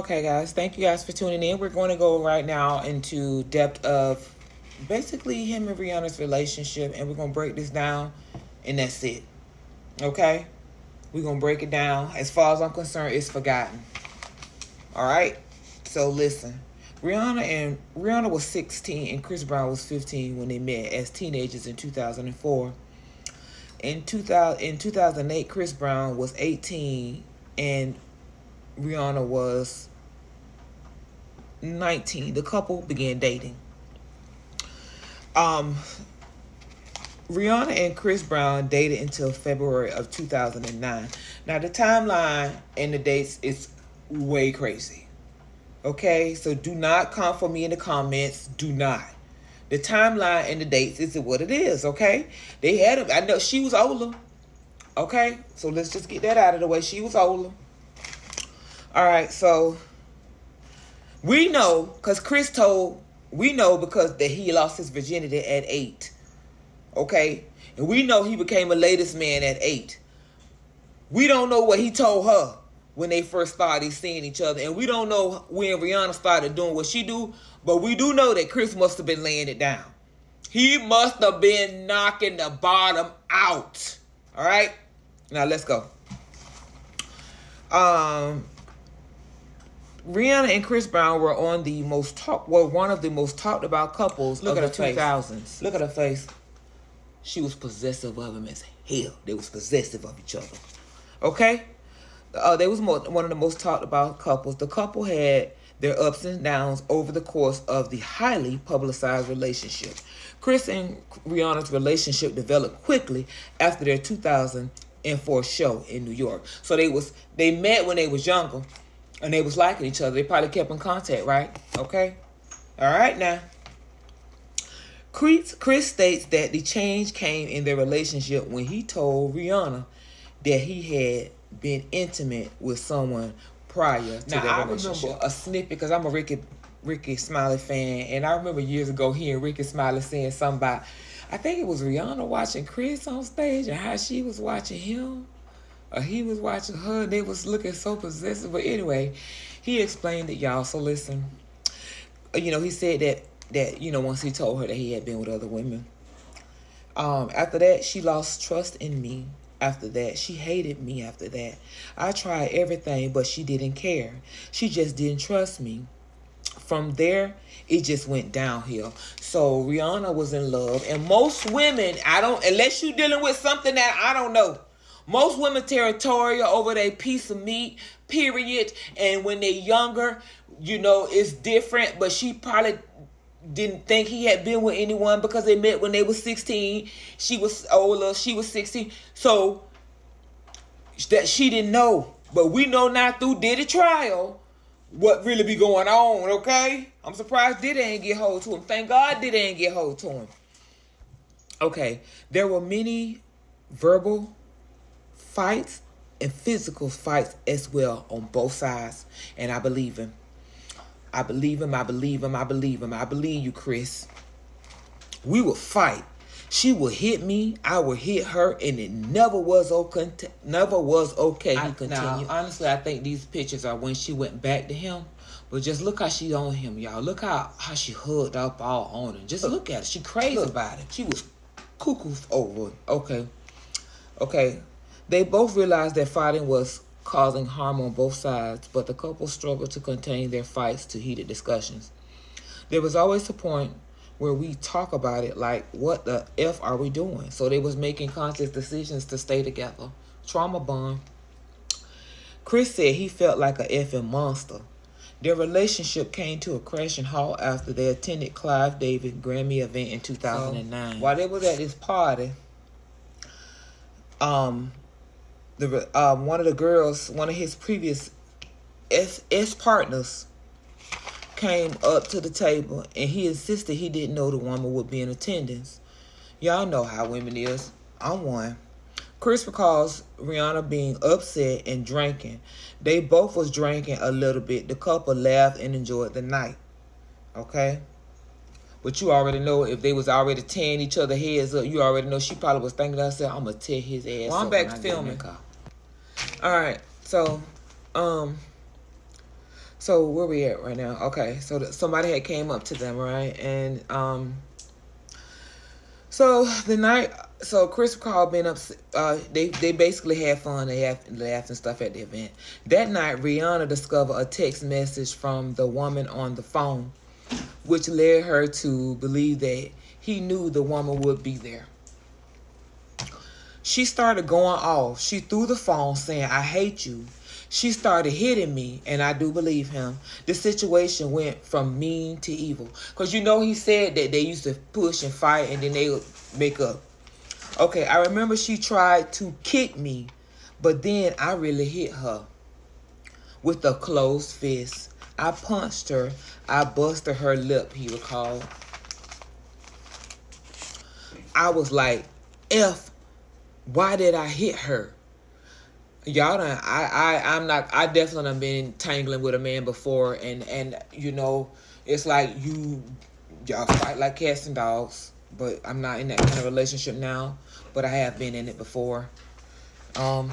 Okay, guys, thank you guys for tuning in. We're going to go right now into depth of basically him and Rihanna's relationship, and we're going to break this down, and that's it. Okay? We're going to break it down. As far as I'm concerned, it's forgotten. All right? So listen. Rihanna was 16 and Chris Brown was 15 when they met as teenagers in 2004. In 2008, Chris Brown was 18 and Rihanna was 19. The couple began dating. Rihanna and Chris Brown dated until February of 2009. Now the timeline and the dates is way crazy. Okay, so do not come for me in the comments. Do not. The timeline and the dates is what it is. Okay, they had him. I know she was older. Okay, so let's just get that out of the way. She was older. All right, so we know because we know because that he lost his virginity at 8. Okay, and we know he became a ladies' man at 8. We don't know what he told her when they first started seeing each other, and we don't know when Rihanna started doing what she do, but we do know that Chris must have been laying it down. He must have been knocking the bottom out. All right, now let's go. Rihanna and Chris Brown were one of the most talked about couples of the 2000s. Look at her face. She was possessive of him as hell. They was possessive of each other. Okay? They was one of the most talked about couples. The couple had their ups and downs over the course of the highly publicized relationship. Chris and Rihanna's relationship developed quickly after their 2004 show in New York. So they met when they was younger, and they was liking each other. They probably kept in contact, right? Okay? All right, now. Chris states that the change came in their relationship when he told Rihanna that he had been intimate with someone prior to their relationship. I remember a snippet because I'm a Ricky Smiley fan, and I remember years ago hearing Ricky Smiley saying something about, I think it was Rihanna watching Chris on stage and how she was watching him. Or he was watching her, and they was looking so possessive. But anyway, he explained it, y'all. So listen, he said that once he told her that he had been with other women. After that, she lost trust in me. After that, she hated me. After that, I tried everything, but she didn't care. She just didn't trust me. From there, it just went downhill. So Rihanna was in love, and most women, unless you're dealing with something that I don't know. Most women territorial over their piece of meat, period. And when they're younger, it's different. But she probably didn't think he had been with anyone because they met when they was 16. She was older. She was 16. So that she didn't know. But we know now through Diddy trial what really be going on, okay? I'm surprised Diddy ain't get hold to him. Thank God Diddy ain't get hold to him. Okay, there were many verbal fights and physical fights as well on both sides. And I believe him. I believe him. I believe him. I believe him. I believe you, Chris. We would fight. She would hit me. I would hit her, and it never was okay. He continued. Now, honestly, I think these pictures are when she went back to him. But just look how she on him, y'all. Look how she hugged up all on him. Just look at her. She crazy about it. She was cuckoo over it. Okay. They both realized that fighting was causing harm on both sides, but the couple struggled to contain their fights to heated discussions. There was always a point where we talk about it like, what the F are we doing? So they was making conscious decisions to stay together. Trauma bond. Chris said he felt like a effing monster. Their relationship came to a crashing halt after they attended Clive David Grammy event in 2009. So, while they was at this party, one of the girls, one of his previous ex-partners, came up to the table and he insisted he didn't know the woman would be in attendance. Y'all know how women is. I'm one. Chris recalls Rihanna being upset and drinking. They both was drinking a little bit. The couple laughed and enjoyed the night. Okay? But you already know if they was already tearing each other heads up, you already know she probably was thinking to herself, I'm going to tear his ass up. Well, I'm back to filming. All right. So, So where we at right now? Okay, so somebody had came up to them, right? And so the night, so Chris called being up. They basically had fun. They laughed and stuff at the event. That night, Rihanna discovered a text message from the woman on the phone, which led her to believe that he knew the woman would be there. She started going off. She threw the phone saying, "I hate you." She started hitting me, and I do believe him. The situation went from mean to evil. Because you know he said that they used to push and fight and then they would make up. Okay, I remember she tried to kick me, but then I really hit her with a closed fist. I punched her. I busted her lip, he recalled. I was like, F, why did I hit her? Y'all done, I definitely done been tangling with a man before, and you know, it's like y'all fight like cats and dogs, but I'm not in that kind of relationship now, but I have been in it before. From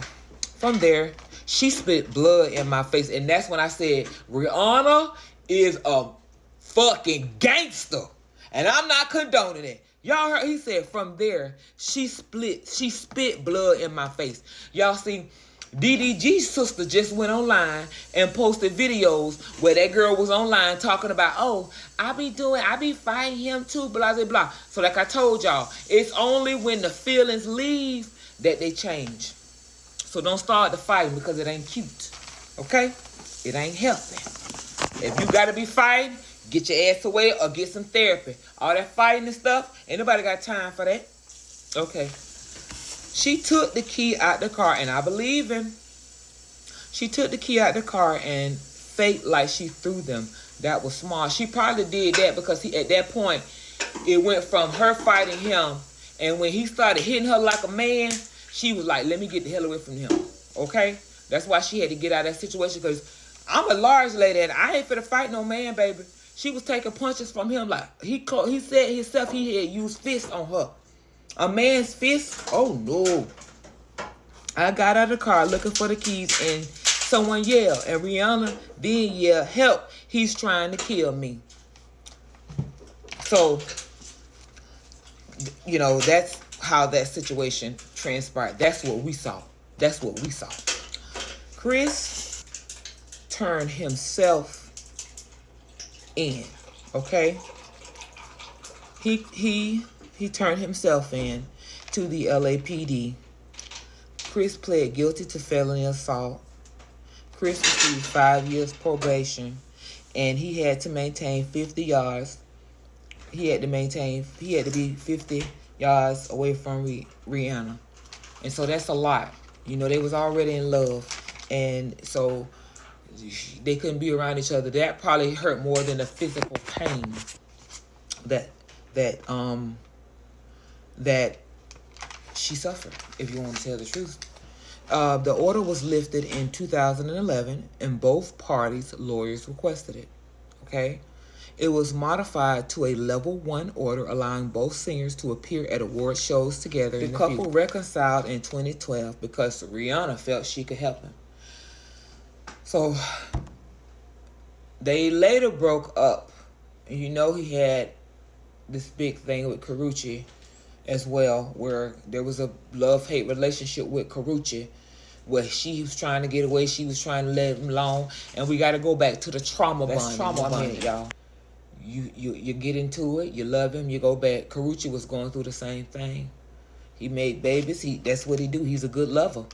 there, she spit blood in my face, and that's when I said, Rihanna is a fucking gangster, and I'm not condoning it. Y'all heard, he said from there, she spit blood in my face. Y'all see, DDG's sister just went online and posted videos where that girl was online talking about, oh, I be fighting him too, blah, blah, blah. So like I told y'all, it's only when the feelings leave that they change. So don't start the fighting because it ain't cute, okay? It ain't healthy. If you gotta be fighting, get your ass away or get some therapy. All that fighting and stuff, ain't nobody got time for that. Okay. She took the key out the car, and I believe him. She took the key out the car and faked like she threw them. That was smart. She probably did that because at that point, it went from her fighting him, and when he started hitting her like a man, she was like, let me get the hell away from him. Okay? That's why she had to get out of that situation, because I'm a large lady, and I ain't finna fight no man, baby. She was taking punches from him like, he said himself he had used fists on her. A man's fist? Oh, no. I got out of the car looking for the keys, and someone yelled. And Rihanna did yell, help, he's trying to kill me. So, you know, that's how that situation transpired. That's what we saw. That's what we saw. Chris turned himself in, okay? He turned himself in to the LAPD. Chris pled guilty to felony assault. Chris received 5 years probation, and he had to maintain 50 yards. He had to be 50 yards away from Rihanna. And so that's a lot. You know, they was already in love, and so they couldn't be around each other. That probably hurt more than the physical pain that she suffered, if you want to tell the truth. The order was lifted in 2011, and both parties' lawyers requested it. Okay? It was modified to a level 1 order, allowing both singers to appear at award shows together. The couple reconciled in 2012 because Rihanna felt she could help him. So, they later broke up. And you know he had this big thing with Karrueche as well, where there was a love-hate relationship with Karrueche, where she was trying to get away, she was trying to let him alone, and we got to go back to the trauma bond. That's trauma bond, y'all. You get into it, you love him, you go back. Karrueche was going through the same thing. He made babies. That's what he do. He's a good lover.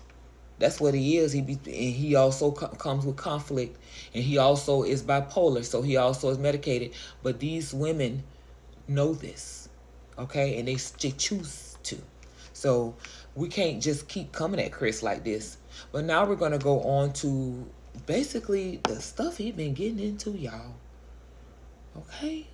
That's what he is. He also comes with conflict, and he also is bipolar, so he also is medicated. But these women know this, okay, and they choose to. So we can't just keep coming at Chris like this. But now we're gonna go on to basically the stuff he been getting into, y'all. Okay,